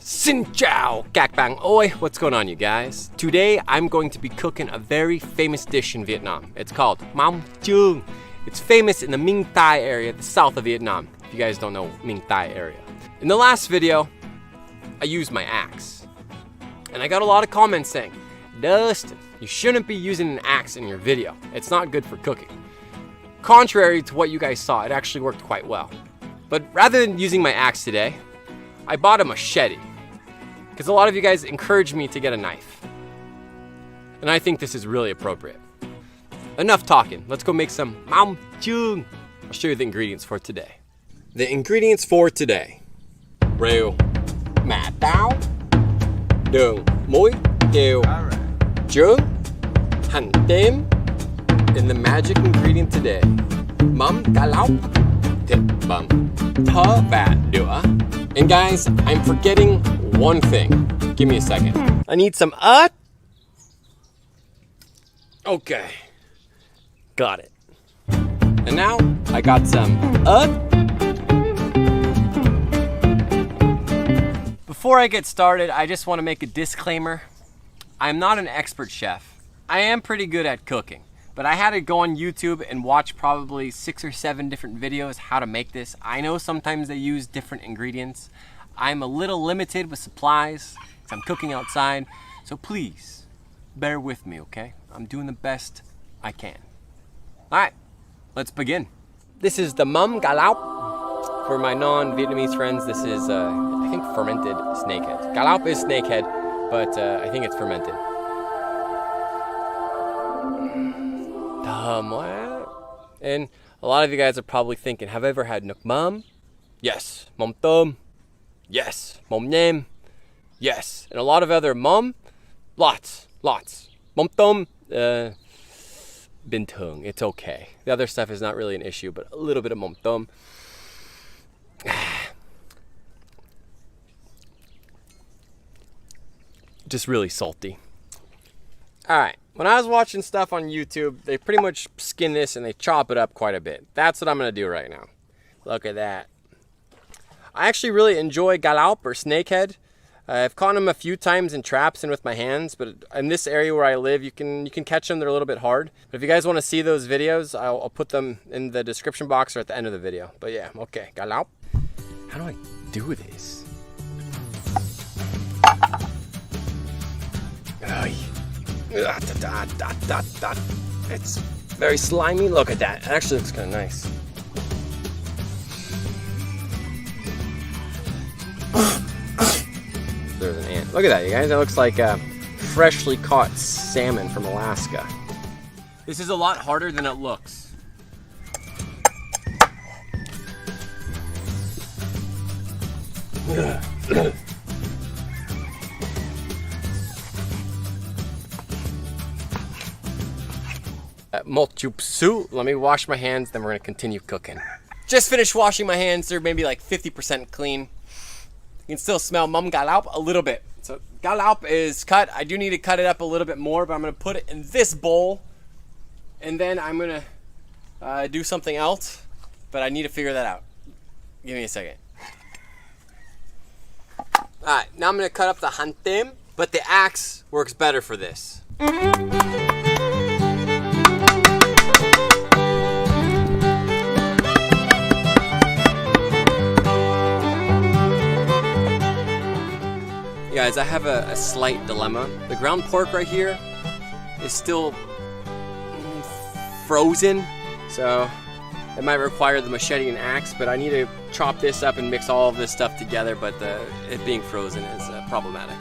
Xin chào, các bạn ơi. What's going on, you guys? Today, I'm going to be cooking a very famous dish in Vietnam. It's called Mắm Chưng. It's famous in the Minh Thai area, the south of Vietnam. If you guys don't know Minh Thai area. In the last video, I used my axe. And I got a lot of comments saying, Dustin, you shouldn't be using an axe in your video. It's not good for cooking. Contrary to what you guys saw, it actually worked quite well. But rather than using my axe today, I bought a machete. Because a lot of you guys encouraged me to get a knife. And I think this is really appropriate. Enough talking, let's go make some Mắm Chưng. I'll show you the ingredients for today. The ingredients for today. Rượu, mã táo, đường, muối, tiêu, chưng, hành tím, and the magic ingredient today, Mắm Cá Lóc, thịt bằm, thớ và đũa. And guys, I'm forgetting one thing. Give me a second. I need some ớt. Okay. Got it. And now I got some ớt. Before I get started, I just want to make a disclaimer. I'm not an expert chef. I am pretty good at cooking, but I had to go on YouTube and watch probably 6 or 7 different videos how to make this. I know sometimes they use different ingredients. I'm a little limited with supplies because I'm cooking outside, so please bear with me, okay? I'm doing the best I can. All right, let's begin. This is the Mắm Cá Lóc. For my non-Vietnamese friends, this is, I think, fermented snakehead. Cá Lóc is snakehead, but I think it's fermented. And a lot of you guys are probably thinking, have I ever had nước mắm? Yes. Mắm tôm? Yes. Mắm nêm? Yes. And a lot of other mắm? Lots. Mắm tôm? Bình thường. It's okay. The other stuff is not really an issue, but a little bit of mắm tôm. Just really salty. All right. When I was watching stuff on YouTube, they pretty much skin this and they chop it up quite a bit. That's what I'm gonna do right now. Look at that. I actually really enjoy Cá Lóc or snakehead. I've caught them a few times in traps and with my hands, but in this area where I live, you can catch them. They're a little bit hard. But if you guys want to see those videos, I'll put them in the description box or at the end of the video. But yeah, okay, Cá Lóc. How do I do this? It's very slimy. Look at that. It actually looks kind of nice. There's an ant. Look at that, you guys. That looks like freshly caught salmon from Alaska. This is a lot harder than it looks. Let me wash my hands, then we're gonna continue cooking. Just finished washing my hands. They're maybe like 50% clean. You can still smell Mắm Cá Lóc a little bit. So Cá Lóc is cut. I do need to cut it up a little bit more, but I'm gonna put it in this bowl, and then I'm gonna do something else, but I need to figure that out. Give me a second. All right, now I'm gonna cut up the hành tím, but the axe works better for this. Guys, I have a slight dilemma. The ground pork right here is still frozen, so it might require the machete and axe, but I need to chop this up and mix all of this stuff together, but it being frozen is problematic.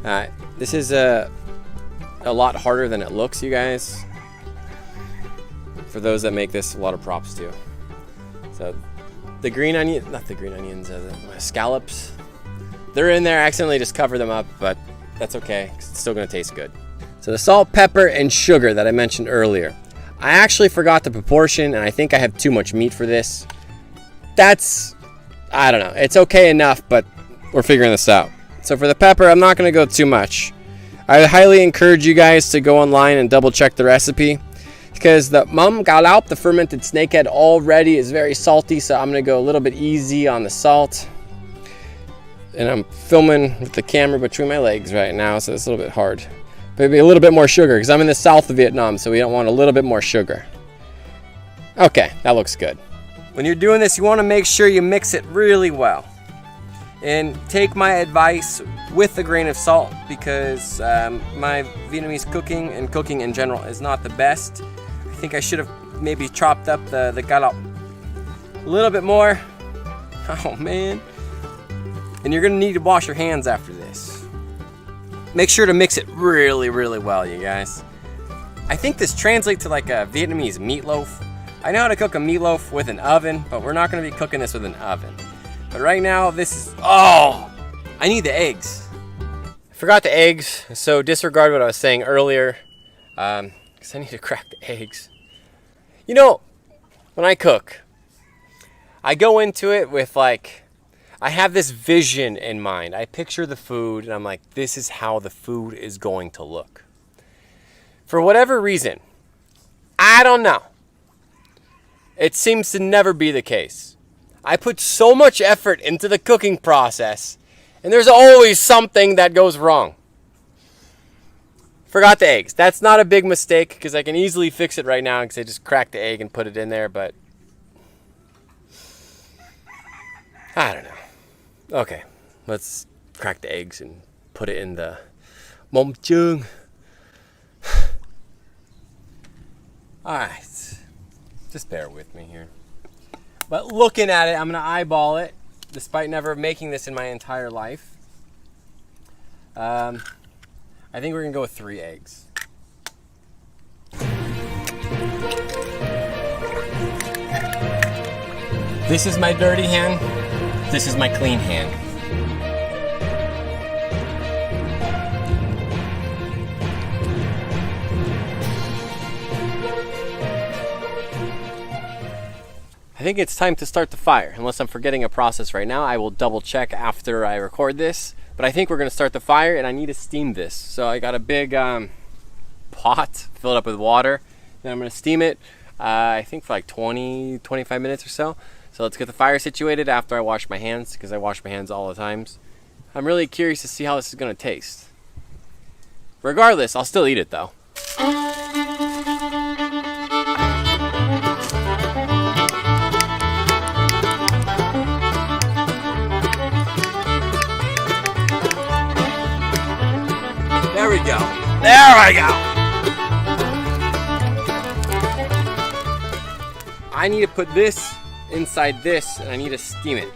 Alright, this is a lot harder than it looks, you guys. For those that make this, a lot of props to. So the green onion, not the green onions, the scallops, they're in there. I accidentally just cover them up, but that's okay, 'cause it's still gonna taste good. So the salt, pepper, and sugar that I mentioned earlier. I actually forgot the proportion, and I think I have too much meat for this. That's, I don't know, it's okay enough, but we're figuring this out. So for the pepper, I'm not gonna go too much. I highly encourage you guys to go online and double check the recipe, because the Mắm Cá Lóc, the fermented snakehead, already is very salty, so I'm gonna go a little bit easy on the salt. And I'm filming with the camera between my legs right now, so it's a little bit hard. Maybe a little bit more sugar, because I'm in the south of Vietnam, so we don't want a little bit more sugar. Okay, that looks good. When you're doing this, you want to make sure you mix it really well. And take my advice with a grain of salt, because my Vietnamese cooking and cooking in general is not the best. I think I should have maybe chopped up the cá lóc a little bit more. Oh man. And you're gonna need to wash your hands after this. Make sure to mix it really, really well, you guys. I think this translates to like a Vietnamese meatloaf. I know how to cook a meatloaf with an oven, but we're not gonna be cooking this with an oven. But right now, this is, oh, I need the eggs. I forgot the eggs, so disregard what I was saying earlier, because I need to crack the eggs. You know, when I cook, I go into it with like, I have this vision in mind. I picture the food and I'm like, this is how the food is going to look. For whatever reason, I don't know, it seems to never be the case. I put so much effort into the cooking process and there's always something that goes wrong. Forgot the eggs. That's not a big mistake because I can easily fix it right now because I just cracked the egg and put it in there, but I don't know. Okay, let's crack the eggs and put it in the Mắm Chưng. Alright, just bear with me here. But looking at it, I'm going to eyeball it, despite never making this in my entire life. I think we're going to go with 3 eggs. This is my dirty hand. This is my clean hand. I think it's time to start the fire. Unless I'm forgetting a process right now, I will double check after I record this. But I think we're gonna start the fire and I need to steam this. So I got a big pot filled up with water. Then I'm gonna steam it, I think for like 20-25 minutes or so. So let's get the fire situated after I wash my hands, because I wash my hands all the times. I'm really curious to see how this is gonna taste. Regardless, I'll still eat it though. There we go. There I go. I need to put this inside this and I need to steam it.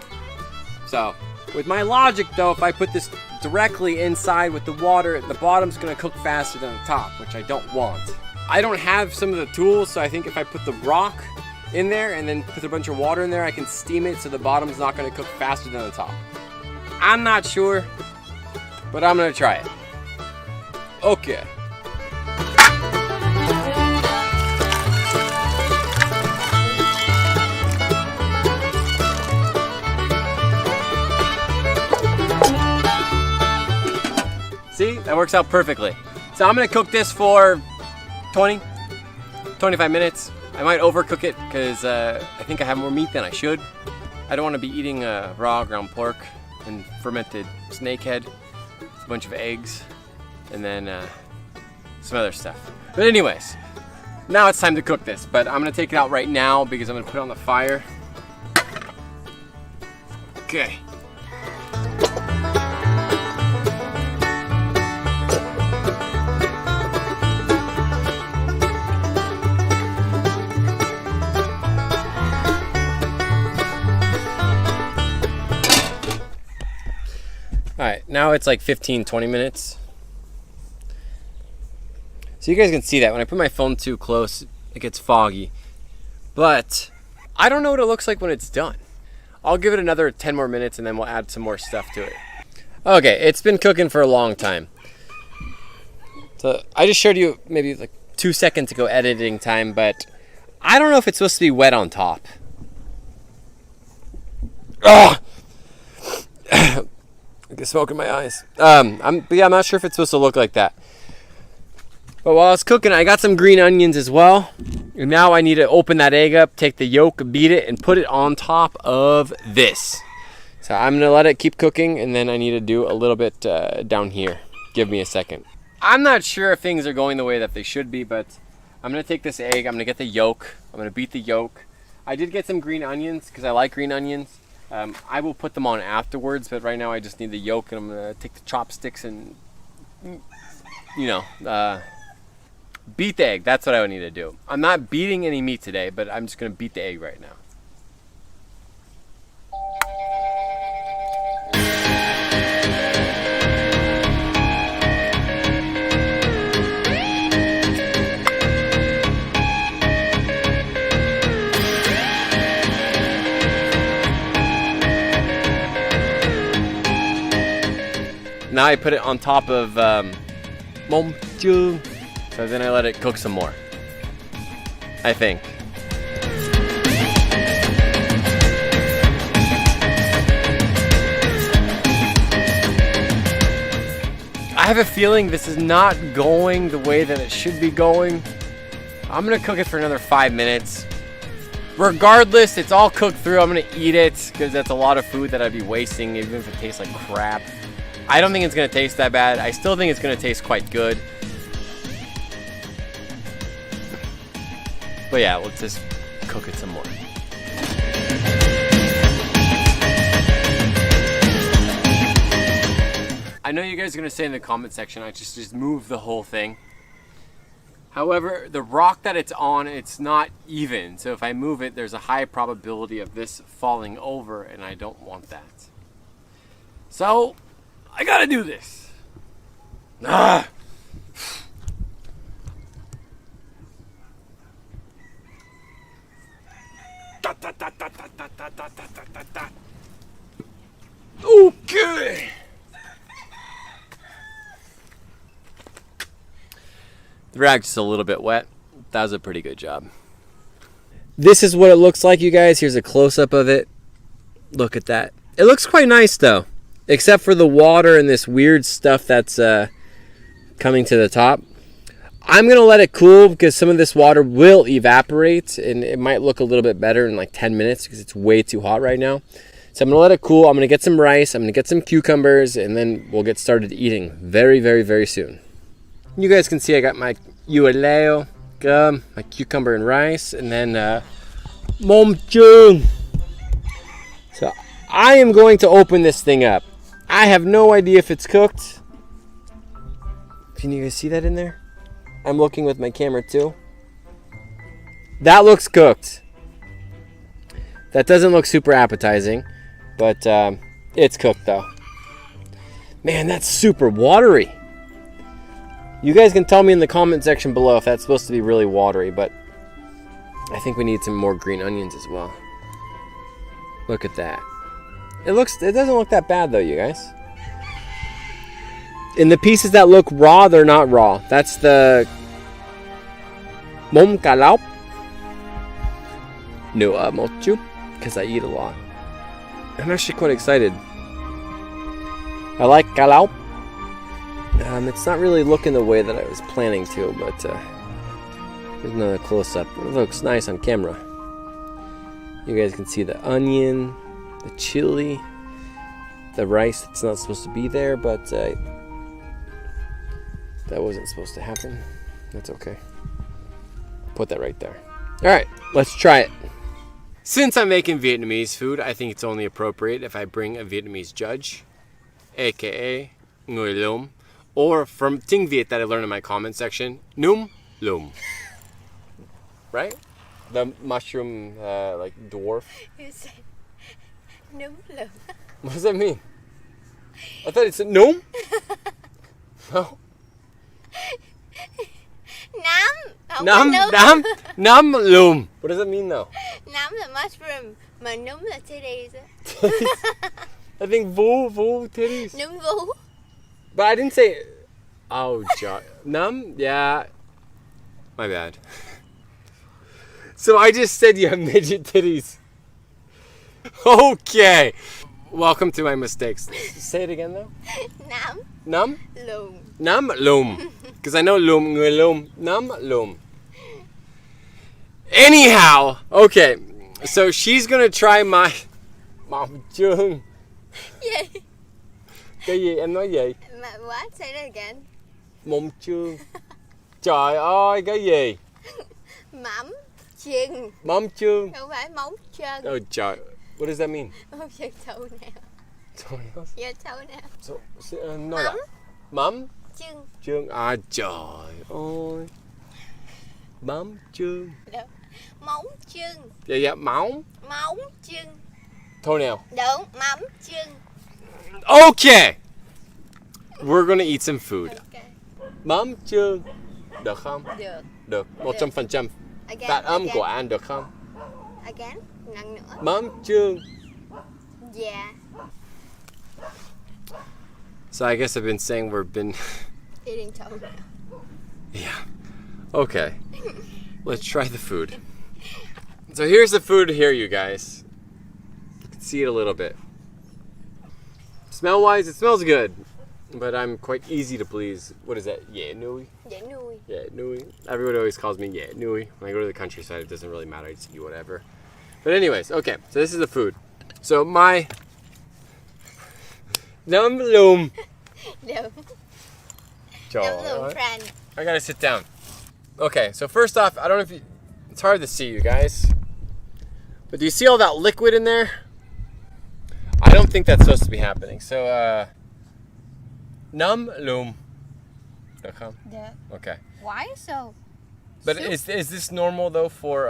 So with my logic though, if I put this directly inside with the water, the bottom's gonna cook faster than the top, which I don't want. I don't have some of the tools, so I think if I put the rock in there and then put a bunch of water in there, I can steam it so the bottom's not gonna cook faster than the top. I'm not sure, but I'm gonna try it. Okay. See, that works out perfectly. So I'm gonna cook this for 20-25 minutes. I might overcook it because I think I have more meat than I should. I don't want to be eating raw ground pork and fermented snakehead. It's a bunch of eggs and then some other stuff. But anyways, now it's time to cook this. But I'm gonna take it out right now because I'm gonna put it on the fire. Okay. Alright, now it's like 15-20 minutes. So you guys can see that when I put my phone too close, it gets foggy. But I don't know what it looks like when it's done. I'll give it another 10 more minutes and then we'll add some more stuff to it. Okay, it's been cooking for a long time. So I just showed you maybe like 2 seconds ago editing time, but I don't know if it's supposed to be wet on top. Ugh! I get smoke in my eyes. But yeah, I'm not sure if it's supposed to look like that. But while I was cooking, I got some green onions as well. And now I need to open that egg up, take the yolk, beat it, and put it on top of this. So I'm gonna let it keep cooking, and then I need to do a little bit down here. Give me a second. I'm not sure if things are going the way that they should be, but I'm gonna take this egg, I'm gonna get the yolk, I'm gonna beat the yolk. I did get some green onions, because I like green onions. I will put them on afterwards, but right now I just need the yolk, and I'm gonna take the chopsticks and, you know, beat the egg. That's what I would need to do. I'm not beating any meat today, but I'm just gonna beat the egg right now. Now I put it on top of Mắm Chưng, so then I let it cook some more, I think. I have a feeling this is not going the way that it should be going. I'm gonna cook it for another 5 minutes. Regardless, it's all cooked through. I'm gonna eat it because that's a lot of food that I'd be wasting, even if it tastes like crap. I don't think it's gonna taste that bad. I still think it's gonna taste quite good. But yeah, let's just cook it some more. I know you guys are gonna say in the comment section, I just move the whole thing. However, the rock that it's on, it's not even. So if I move it, there's a high probability of this falling over, and I don't want that. So, I gotta do this. Ah! Okay. The rag's just a little bit wet. That was a pretty good job. This is what it looks like, you guys. Here's a close-up of it. Look at that. It looks quite nice, though. Except for the water and this weird stuff that's coming to the top. I'm going to let it cool because some of this water will evaporate. And it might look a little bit better in like 10 minutes because it's way too hot right now. So I'm going to let it cool. I'm going to get some rice. I'm going to get some cucumbers. And then we'll get started eating very, very, very soon. You guys can see I got my uleo, my cucumber and rice. And then Mắm Chưng. So I am going to open this thing up. I have no idea if it's cooked. Can you guys see that in there? I'm looking with my camera too. That looks cooked. That doesn't look super appetizing, but it's cooked though. Man, that's super watery. You guys can tell me in the comment section below if that's supposed to be really watery, but I think we need some more green onions as well. Look at that. It doesn't look that bad though, you guys. In the pieces that look raw, they're not raw. That's the Mắm Cá Lóc. No, mochu, because I eat a lot. I'm actually quite excited. I like cá lóc. It's not really looking the way that I was planning to, but there's another close-up. It looks nice on camera. You guys can see the onion, the chili, the rice. It's not supposed to be there, but that wasn't supposed to happen. That's okay. Put that right there. All right, let's try it. Since I'm making Vietnamese food, I think it's only appropriate if I bring a Vietnamese judge, aka người lùm, or from tiếng Việt that I learned in my comment section, núm lùm. Right? The mushroom, like dwarf. You said núm lùm. What does that mean? I thought it said núm. No. Nắm lùm. What does that mean though? Nắm là mushroom, mà núm là titties. I think vú titties. Núm vú. But I didn't say. Oh, num? Yeah. My bad. So I just said you have midget titties. Okay. Welcome to my mistakes. Say it again though. Nắm Nắm? lùm. Nắm lùm. Because I know lùm, người lùm. Nắm lùm. Anyhow, okay. So she's gonna try my Mắm Chưng. Yeah. Cái gì? Em nói gì? What? Say that again. Mắm Chưng. Trời ơi, cái gì? Mắm chưng. Mắm Chưng. Không phải móng chân. Oh trời. What does that mean? Móng chân thâu nào. Dạ thâu nào. So, nói lại. Mắm Chưng. Chưng. À trời ơi. Mắm Chưng. Đúng. Móng chưng. Dạ dạ, móng. Móng chưng. Thôi nào. Đúng, mắm chưng. Okay. We're gonna eat some food. Okay. Mắm Chưng. Được không? Được. Được. 100%. Again. Phát âm again. của anh được không? Again. Lần nữa. Mắm Chưng. Yeah. So I guess I've been saying we've been... Eating thâu nào. Yeah. Okay. Let's try the food. So here's the food here, you guys. You can see it a little bit. Smell-wise, it smells good. But I'm quite easy to please. What is that? Yeah, nui? Dễ nuôi. Yeah, nui. Everyone always calls me yeah, nui. When I go to the countryside, it doesn't really matter. I just eat whatever. But anyways, okay. So this is the food. So my... Nắm lùm. Đúng. Trời Nắm lùm ơi. friend. I gotta sit down. Okay, so first off, I don't know if you... It's hard to see, you guys. But do you see all that liquid in there? I don't think that's supposed to be happening. So, Nắm lùm. Được không? Được. Okay. Why so? But soup? is this normal though for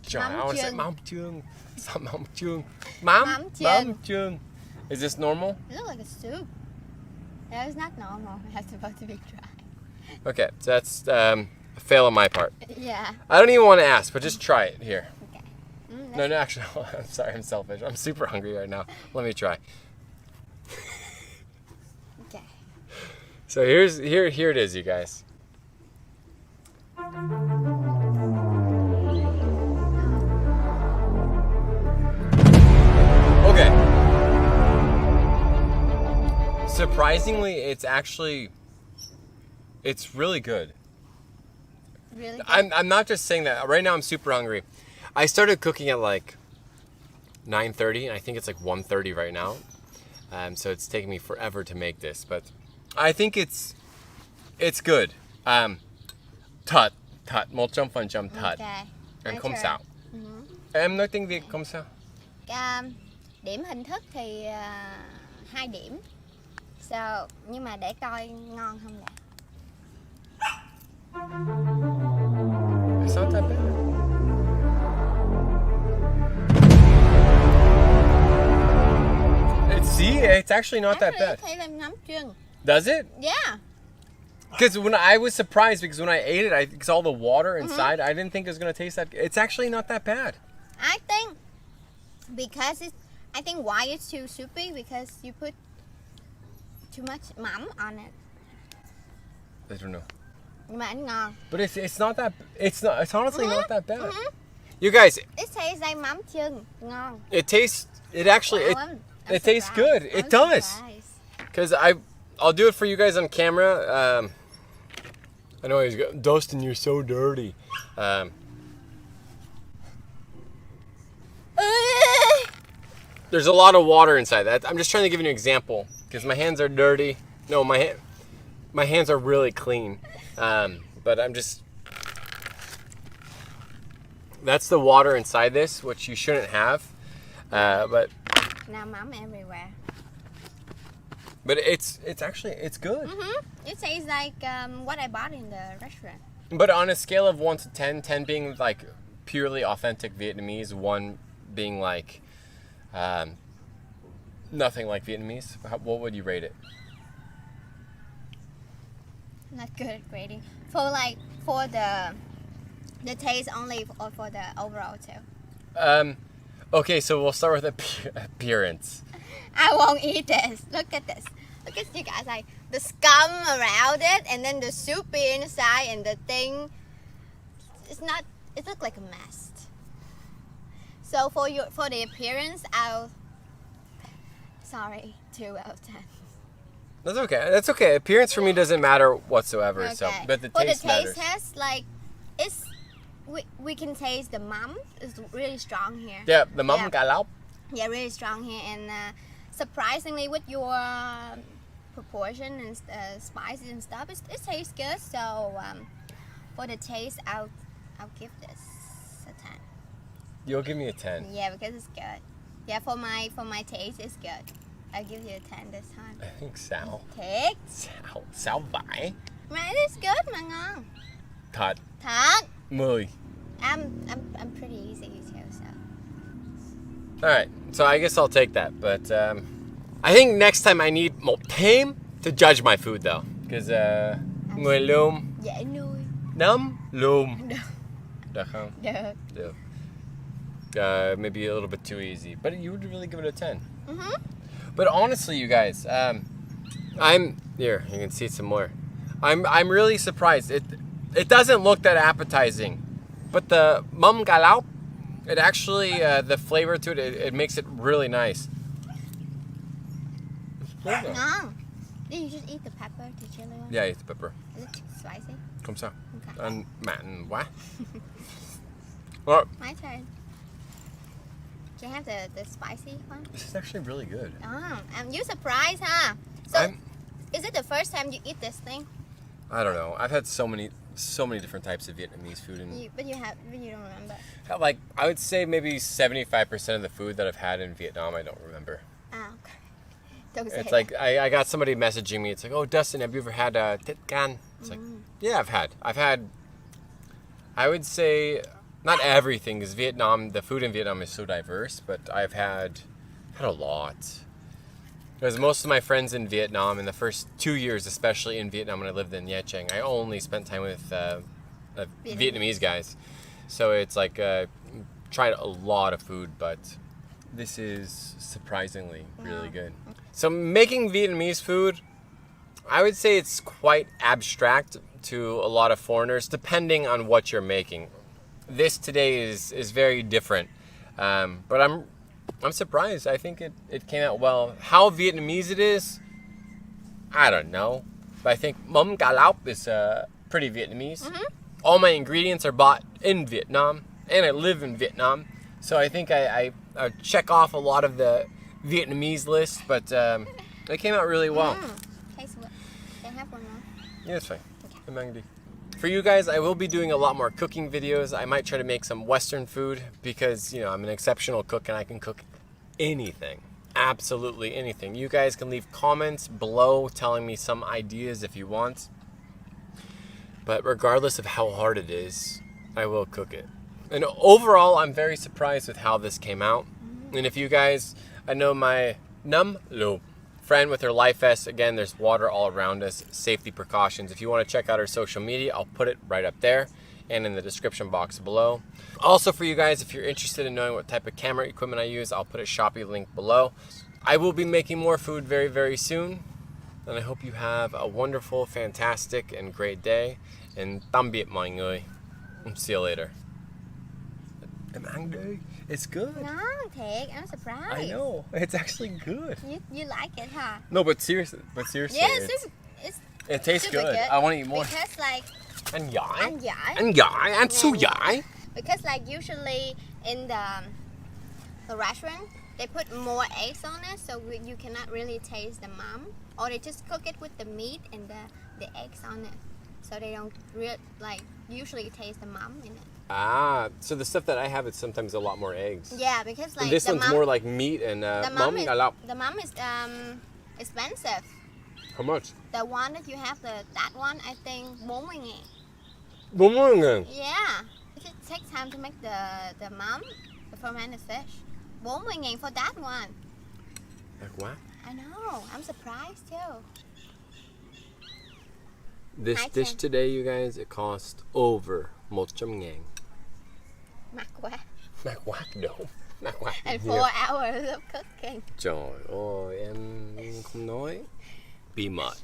Trời, I Mắm want to say chưng. Mắm Chưng. It's not Mắm Chưng. Mắm chưng. Chưng. Is this normal? It looks like a soup. That is not normal. It's supposed to be dry. Okay, so that's a fail on my part. Yeah. I don't even want to ask, but just try it here. Okay. No, actually, I'm sorry, I'm selfish. I'm super hungry right now. Let me try. Okay. So here it is, you guys. Okay. Surprisingly, it's really good. Really good. I'm not just saying that. Right now I'm super hungry. I started cooking at like 9:30 and I think it's like 1:30 right now. So it's taking me forever to make this, but I think it's good. Thật, 100% thật. Okay. And My không turn. sao. Em nói tiếng Việt không sao? Điểm hình thức thì 2 điểm. So, nhưng mà để coi ngon không đã. It's not that bad. See, it's actually not that bad. Thấy em ngắm chưng. Does it? Yeah. Because when I was surprised because when I ate it, because all the water inside, I didn't think it was gonna taste that. It's actually not that bad. I think because I think why it's too soupy because you put too much mắm on it. I don't know. Nhưng mà ăn ngon. But it's not that. It's honestly not that bad. You guys, It tastes like mắm chưng. Ngon. it tastes. It actually Wow, it tastes good. I'm It does. surprised. Because I'll do it for you guys on camera. I know he's going, Dustin, you're so dirty. There's a lot of water inside that. I'm just trying to give you an example because my hands are dirty. No, my hands are really clean. But I'm just. That's the water inside this, which you shouldn't have. But. Now mắm everywhere. But it's good. It tastes like what I bought in the restaurant. But on a scale of 1 to 10, 10 being like purely authentic Vietnamese, 1 being like nothing like Vietnamese, what would you rate it? Not good at grading. For the taste only or for the overall too. Okay, so we'll start with appearance. I won't eat this. Look at this. Look at you guys, like the scum around it, and then the soupy inside, and the thing. It's not. It looks like a mess. So for the appearance, I'll Sorry, 2 out of 10. That's okay. That's okay. Appearance for me doesn't matter whatsoever. Okay. So, but the For taste the taste matters. test, like, it's we can taste the mắm is really strong here. Yeah, the Mắm Yeah. Cá Lóc. Yeah, really strong here, and surprisingly, with your proportion and spices and stuff, it tastes good. So for the taste, I'll give this a 10. You'll give me a 10. Yeah, because it's good. Yeah, for my taste, it's good. I'll give you a 10 this time. I think sao. Thiệt. Sao vải. Mà it is good mà ngon. Thật. Thật. 10. I'm pretty easy too, so. Alright, so I guess I'll take that. But I think next time I need more time to judge my food though. Because người lùn. Dễ nuôi. Nấm lùn. Được. Được không? Được. Được. Maybe a little bit too easy. But you would really give it a 10. Mm-hmm. But honestly, you guys, I'm here. You can see some more. I'm really surprised. It doesn't look that appetizing, but the Mắm Cá Lóc, it actually the flavor to it makes it really nice. Ngon. Did you just eat the pepper, the chili one? Yeah, it's pepper. Is it too spicy? Không sao. Okay. Ăn mặn quá. Well, My turn. Can I have the spicy one? this is actually really good. Oh, you surprised, huh? So, I'm- is it the first time you eat this thing? I don't know. I've had so many different types of Vietnamese food, and But you don't remember. like I would say maybe 75% of the food that I've had in Vietnam I don't remember. Ah, okay. Don't say It's that. like I got somebody messaging me. It's like, oh, Dustin, have you ever had thịt can? It's like, yeah, I've had. I would say not everything, because Vietnam, the food in Vietnam is so diverse, but I've had a lot. Because most of my friends in Vietnam, in the first 2 years, especially in Vietnam when I lived in Nha Trang, I only spent time with Vietnamese guys. So it's like tried a lot of food, but this is surprisingly really good. So making Vietnamese food, I would say it's quite abstract to a lot of foreigners, depending on what you're making. This today is very different, but I'm surprised. I think it came out well. How Vietnamese it is, I don't know. But I think Mắm Cá Lóc is pretty Vietnamese. All my ingredients are bought in Vietnam, and I live in Vietnam. So I think I check off a lot of the Vietnamese list, but it came out really well. Taste what? Can I have one more? Yeah, it's fine. For you guys, I will be doing a lot more cooking videos. I might try to make some Western food because, you know, I'm an exceptional cook and I can cook anything. Absolutely anything. You guys can leave comments below telling me some ideas if you want. But regardless of how hard it is, I will cook it. And overall, I'm very surprised with how this came out. And if you guys, I know my Nam Lo friend with her life vest, again, there's water all around us, safety precautions. If you want to check out her social media, I'll put it right up there and in the description box below. Also for you guys, if you're interested in knowing what type of camera equipment I use, I'll put a Shopee link below. I will be making more food very, very soon. And I hope you have a wonderful, fantastic, and great day. And tạm biệt mọi người. See you later. It's good. Ngon thiệt, I'm surprised. I know. It's actually good. You like it, huh? No, but seriously, Yes, it's it tastes super good. I want to eat more. Because like Ăn giỏi. ăn giỏi. Ăn giỏi. Ăn siêu giỏi. Because like usually in the restaurant they put more eggs on it, so you cannot really taste the mắm, or they just cook it with the meat and the eggs on it, so they don't usually taste the mắm in it. Ah, so the stuff that I have is sometimes a lot more eggs. Yeah, because like And this the one's mắm, more like meat and Mắm Cá Lóc. the mắm is expensive. How much? The one that you have, that one, I think 40.000. 40.000. Yeah, it takes time to make the mắm, the fermented fish. 40.000 for that one. Like what? I know. I'm surprised too. This I dish can- today, you guys, it cost over 100.000. Mắc quá. Mắc quá đâu. Mắc quá. And 4 hours of cooking. Trời ơi, em không nói. Bí mật.